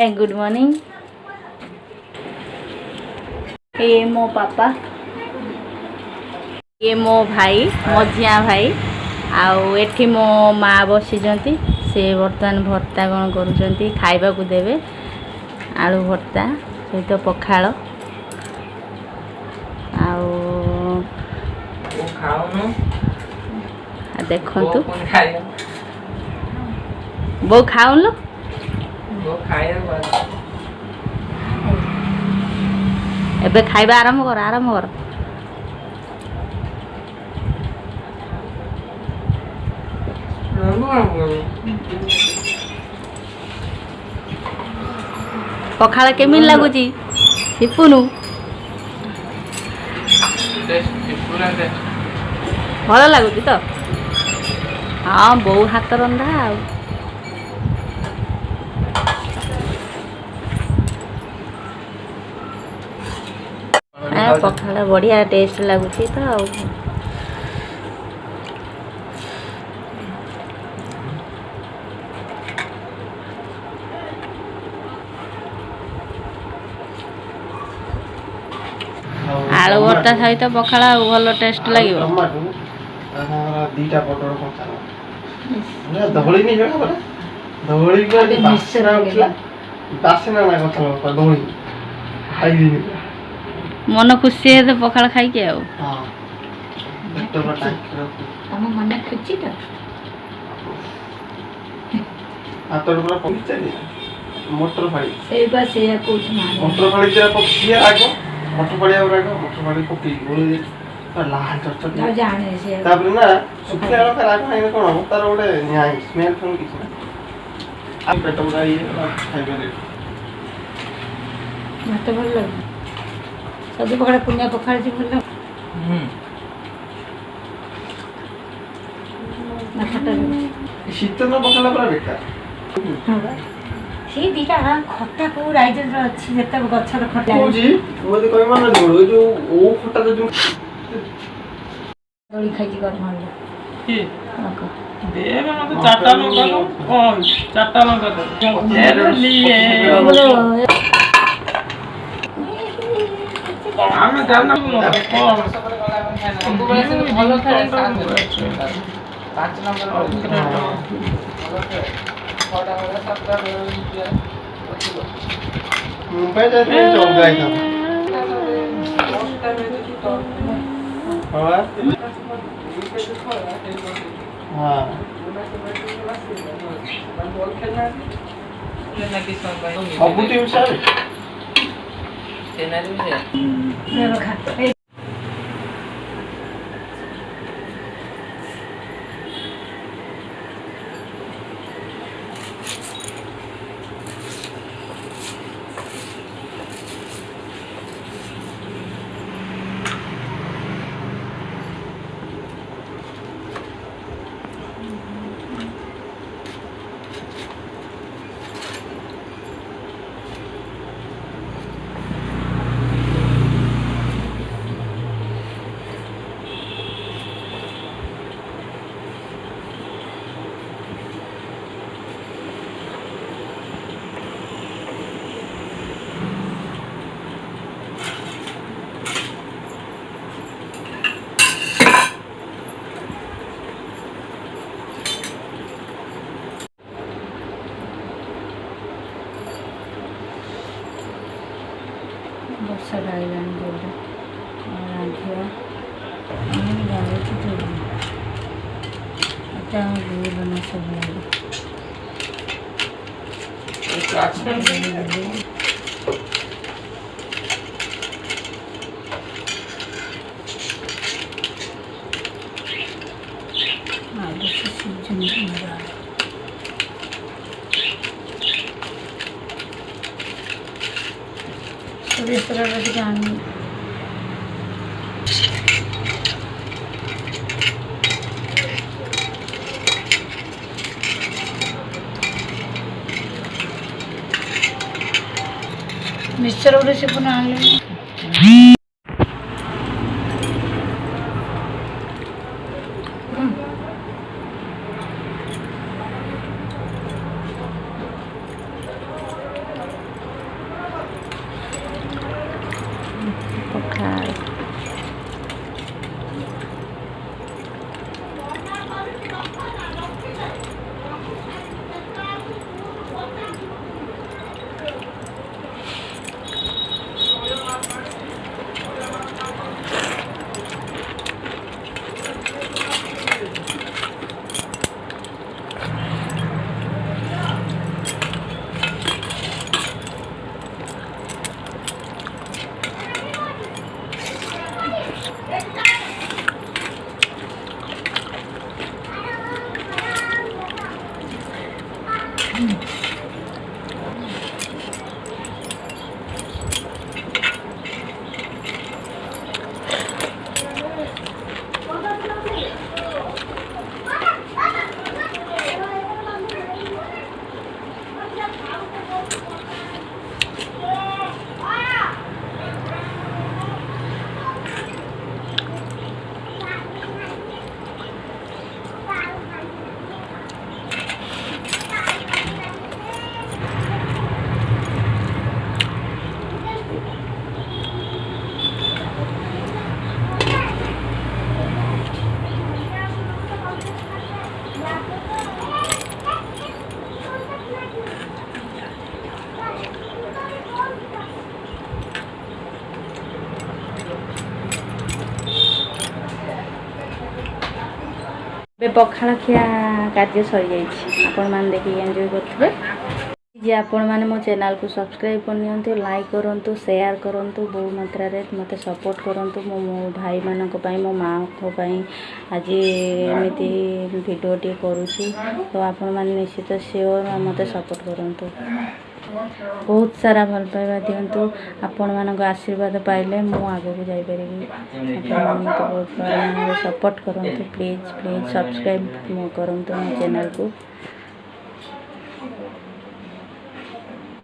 Hi good morning. ये मो पापा, ये मो भाई मझिया भाई आउ एठी मो माँ बसिजंती। से बर्तमान भर्ता कौन करुँच खाइबा को देवे। आलू भर्ता सहित पखाल देखु बो खाऊन लो एबे खाइबा आरंभ कर पखाल केमी लगुची शिपुनु भल लगुच तो। हाँ बो हाथ रंधा पखाल बढ़िया टेस्ट लगुच तो। आलू भर्ता सहित पखाल भल टेस्ट लगे। मन खुशी है तो पखाल खाई के मन खुशी मोटर फाड़ी से बस ये कुछ मोटर फाड़ी तेरा पक्षी आगो मोटर फाड़ी और आगो मोटर फाड़ी पकी बोले दे लाल चट ना जाने से तापर ना सुखिया का राग खाइने कोन तार ओडे न्याय स्मेल फन किछ ना आ पेट उड़ा ये खाइबे रे मत भल लग सब पकड़ा पुण्य पखाल जी भल ना खटा शीत न पखाला पूरा बेकार हां सी दीटा खट्टा को राइजर अच्छी जेते गछर खट्टा जी मोदे कहि मन जोड़ो जो ओ खट्टा जो दोली खाई कर मान की दे में मत चाटा लगा दो कौन चाटा लगा दो ए लिए हम जानना कौन भलो खेल 5 नंबर मुंबई जाते हैं चौक गए था हाँ अब टीम सर ବର୍ଷା ଡାଇଲାଣି ଜୋରରେ ରାନ୍ଧିବା ଏଟା ଭୁଲ ନା ସବୁ मिक्सर गोटे से पुनः आने ଏବେ ପଖାଳ ଖିଆ କାର୍ଯ୍ୟ ସରିଯାଇଛି। ଆପଣମାନେ ଦେଖିକି ଏନ୍ଜୟ କରୁଥିବେ। ଯେ ଆପଣମାନେ ମୋ ଚ୍ୟାନେଲକୁ ସବସ୍କ୍ରାଇବ୍ କରିନିଅନ୍ତୁ, ଲାଇକ୍ କରନ୍ତୁ, ସେୟାର କରନ୍ତୁ, ବହୁ ମାତ୍ରାରେ ମୋତେ ସପୋର୍ଟ କରନ୍ତୁ। ମୁଁ ମୋ ଭାଇମାନଙ୍କ ପାଇଁ, ମୋ ମାଆଙ୍କ ପାଇଁ ଆଜି ଏମିତି ଭିଡ଼ିଓଟିଏ କରୁଛି। ତ ଆପଣମାନେ ନିଶ୍ଚିତ ସିଓର ମୋତେ ସପୋର୍ଟ କରନ୍ତୁ, ବହୁତ ସାରା ଭଲ ପାଇବା ଦିଅନ୍ତୁ। ଆପଣମାନଙ୍କ ଆଶୀର୍ବାଦ ପାଇଲେ ମୁଁ ଆଗକୁ ଯାଇପାରିବି। ଆପଣମାନେ ମୋତେ ବହୁତ ପରିମାଣରେ ସପୋର୍ଟ କରନ୍ତୁ। ପ୍ଲିଜ୍ ସବସ୍କ୍ରାଇବ୍ କରନ୍ତୁ ମୋ ଚ୍ୟାନେଲକୁ।